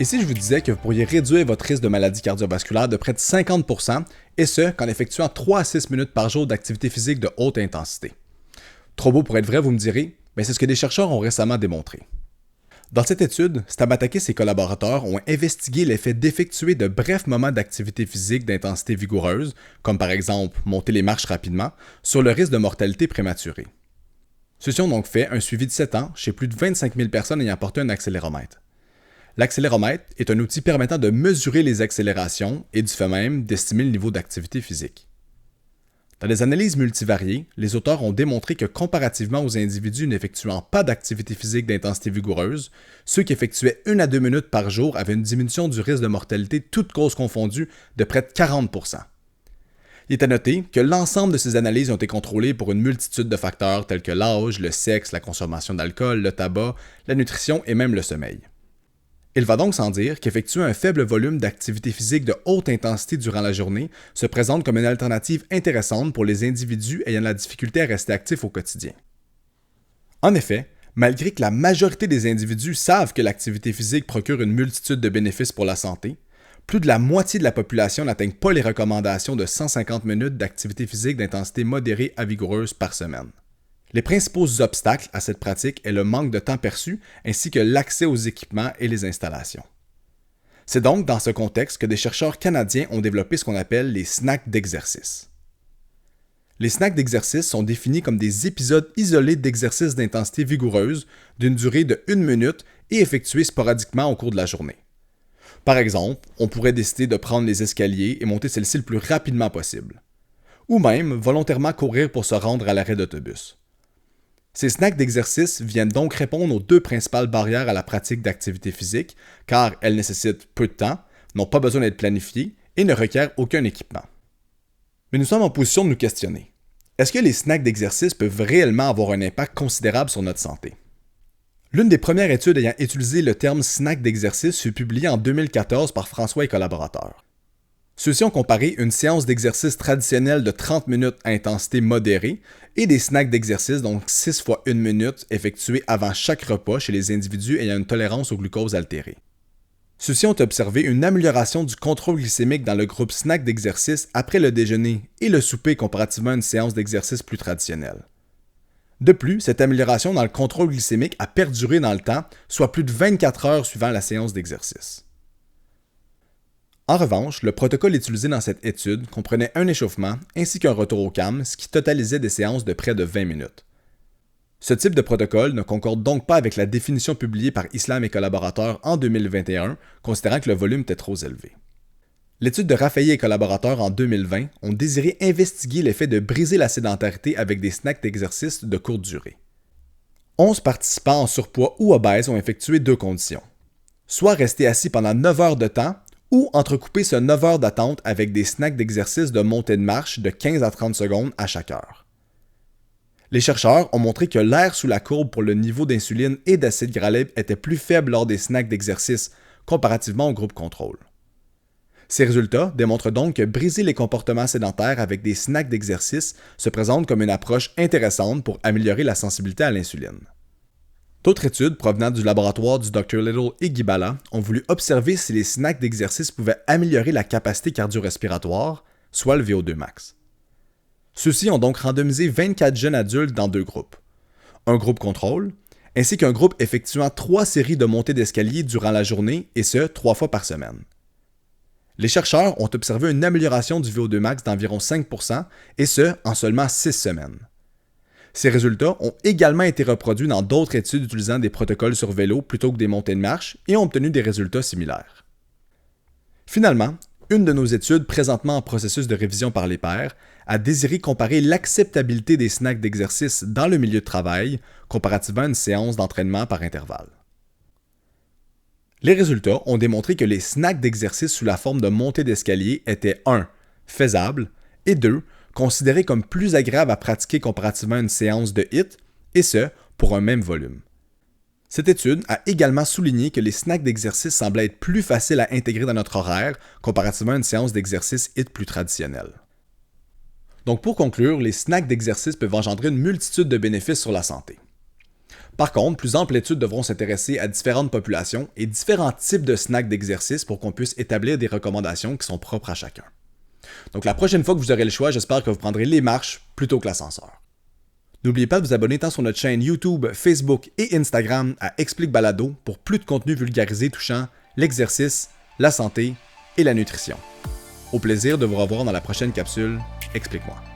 Et si je vous disais que vous pourriez réduire votre risque de maladie cardiovasculaire de près de 50%, et ce, qu'en effectuant 3 à 6 minutes par jour d'activité physique de haute intensité? Trop beau pour être vrai, vous me direz, mais c'est ce que des chercheurs ont récemment démontré. Dans cette étude, Stamatakis et ses collaborateurs ont investigué l'effet d'effectuer de brefs moments d'activité physique d'intensité vigoureuse, comme par exemple monter les marches rapidement, sur le risque de mortalité prématurée. Ceux-ci ont donc fait un suivi de 7 ans chez plus de 25 000 personnes ayant porté un accéléromètre. L'accéléromètre est un outil permettant de mesurer les accélérations et du fait même d'estimer le niveau d'activité physique. Dans des analyses multivariées, les auteurs ont démontré que comparativement aux individus n'effectuant pas d'activité physique d'intensité vigoureuse, ceux qui effectuaient 1 à 2 minutes par jour avaient une diminution du risque de mortalité toutes causes confondues de près de 40%. Il est à noter que l'ensemble de ces analyses ont été contrôlées pour une multitude de facteurs tels que l'âge, le sexe, la consommation d'alcool, le tabac, la nutrition et même le sommeil. Il va donc sans dire qu'effectuer un faible volume d'activité physique de haute intensité durant la journée se présente comme une alternative intéressante pour les individus ayant la difficulté à rester actifs au quotidien. En effet, malgré que la majorité des individus savent que l'activité physique procure une multitude de bénéfices pour la santé, plus de la moitié de la population n'atteignent pas les recommandations de 150 minutes d'activité physique d'intensité modérée à vigoureuse par semaine. Les principaux obstacles à cette pratique est le manque de temps perçu ainsi que l'accès aux équipements et les installations. C'est donc dans ce contexte que des chercheurs canadiens ont développé ce qu'on appelle les snacks d'exercice. Les snacks d'exercice sont définis comme des épisodes isolés d'exercices d'intensité vigoureuse d'une durée de 1 minute et effectués sporadiquement au cours de la journée. Par exemple, on pourrait décider de prendre les escaliers et monter celle-ci le plus rapidement possible. Ou même volontairement courir pour se rendre à l'arrêt d'autobus. Ces snacks d'exercice viennent donc répondre aux 2 principales barrières à la pratique d'activité physique, car elles nécessitent peu de temps, n'ont pas besoin d'être planifiées et ne requièrent aucun équipement. Mais nous sommes en position de nous questionner. Est-ce que les snacks d'exercice peuvent réellement avoir un impact considérable sur notre santé? L'une des premières études ayant utilisé le terme snack d'exercice fut publiée en 2014 par François et collaborateurs. Ceux-ci ont comparé une séance d'exercice traditionnelle de 30 minutes à intensité modérée et des snacks d'exercice, donc 6 fois 1 minute, effectués avant chaque repas chez les individus ayant une tolérance au glucose altérée. Ceux-ci ont observé une amélioration du contrôle glycémique dans le groupe snack d'exercice après le déjeuner et le souper comparativement à une séance d'exercice plus traditionnelle. De plus, cette amélioration dans le contrôle glycémique a perduré dans le temps, soit plus de 24 heures suivant la séance d'exercice. En revanche, le protocole utilisé dans cette étude comprenait un échauffement ainsi qu'un retour au calme, ce qui totalisait des séances de près de 20 minutes. Ce type de protocole ne concorde donc pas avec la définition publiée par Islam et collaborateurs en 2021, considérant que le volume était trop élevé. L'étude de Raffaelli et collaborateurs en 2020 ont désiré investiguer l'effet de briser la sédentarité avec des snacks d'exercice de courte durée. 11 participants en surpoids ou obèses ont effectué 2 conditions. Soit rester assis pendant 9 heures de temps, ou entrecouper ce 9 heures d'attente avec des snacks d'exercice de montée de marche de 15 à 30 secondes à chaque heure. Les chercheurs ont montré que l'air sous la courbe pour le niveau d'insuline et d'acide gras libre était plus faible lors des snacks d'exercice comparativement au groupe contrôle. Ces résultats démontrent donc que briser les comportements sédentaires avec des snacks d'exercice se présente comme une approche intéressante pour améliorer la sensibilité à l'insuline. D'autres études provenant du laboratoire du Dr Little et Gibala ont voulu observer si les snacks d'exercice pouvaient améliorer la capacité cardio-respiratoire, soit le VO2 max. Ceux-ci ont donc randomisé 24 jeunes adultes dans 2 groupes. Un groupe contrôle, ainsi qu'un groupe effectuant 3 séries de montées d'escalier durant la journée, et ce, 3 fois par semaine. Les chercheurs ont observé une amélioration du VO2 max d'environ 5%, et ce, en seulement 6 semaines. Ces résultats ont également été reproduits dans d'autres études utilisant des protocoles sur vélo plutôt que des montées de marche et ont obtenu des résultats similaires. Finalement, une de nos études présentement en processus de révision par les pairs a désiré comparer l'acceptabilité des snacks d'exercice dans le milieu de travail comparativement à une séance d'entraînement par intervalle. Les résultats ont démontré que les snacks d'exercice sous la forme de montée d'escalier étaient 1. Faisables et 2. Considérés comme plus agréables à pratiquer comparativement à une séance de HIIT, et ce, pour un même volume. Cette étude a également souligné que les snacks d'exercice semblaient être plus faciles à intégrer dans notre horaire comparativement à une séance d'exercice HIIT plus traditionnelle. Donc pour conclure, les snacks d'exercice peuvent engendrer une multitude de bénéfices sur la santé. Par contre, plus amples études devront s'intéresser à différentes populations et différents types de snacks d'exercice pour qu'on puisse établir des recommandations qui sont propres à chacun. Donc la prochaine fois que vous aurez le choix, j'espère que vous prendrez les marches plutôt que l'ascenseur. N'oubliez pas de vous abonner tant sur notre chaîne YouTube, Facebook et Instagram à Explique Balado pour plus de contenu vulgarisé touchant l'exercice, la santé et la nutrition. Au plaisir de vous revoir dans la prochaine capsule Explique-moi.